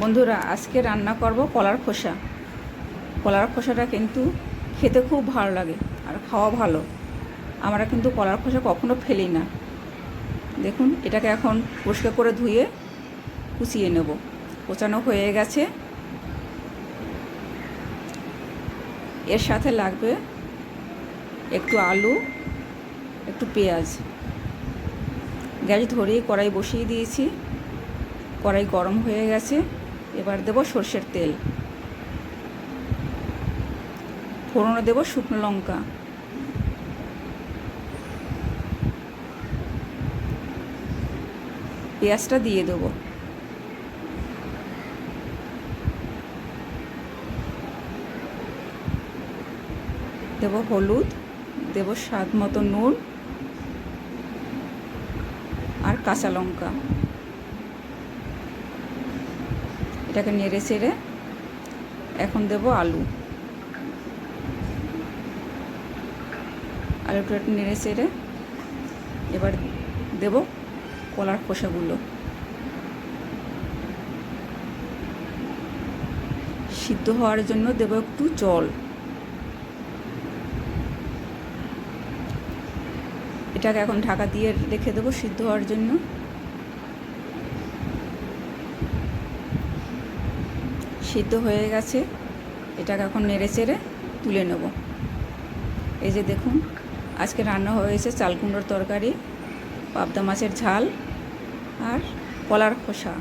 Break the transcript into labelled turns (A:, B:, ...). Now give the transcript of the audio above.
A: বন্ধুরা, আজকে রান্না করব কলার খোসা। কলার খোসাটা কিন্তু খেতে খুব ভালো লাগে আর খাওয়া ভালো। আমরা কিন্তু কলার খোসা কখনো ফেলি না। দেখুন, এটাকে এখন পরিষ্কার করে ধুয়ে কুচিয়ে নেব। কোচানো হয়ে গেছে। এর সাথে লাগবে একটু আলু, একটু পেঁয়াজ। গ্যাস ধরিয়ে কড়াই বসিয়ে দিয়েছি। কড়াই গরম হয়ে গেছে। এবার দেব সরষের তেল, ফোড়নে দেব শুকনো লঙ্কা, পেঁয়াজটা দিয়ে দেবো। দেব হলুদ, দেব স্বাদ মতো নুন আর কাঁচা লঙ্কা। এটাকে নেড়ে চেড়ে এখন দেব আলু। আলুটা নেড়ে চেড়ে এবার দেব কলার খোসাগুলো। সিদ্ধ হওয়ার জন্য দেব একটু জল। এটাকে এখন ঢাকা দিয়ে রেখে দেবো সিদ্ধ হওয়ার জন্য। সিদ্ধ হয়ে গেছে। এটাকে এখন নেড়ে চেড়ে তুলে নেব। এই যে দেখুন, আজকে রান্না হয়েছে চাল কুমড়োর তরকারি, পাবদা মাছের ঝাল আর কলার খোসা।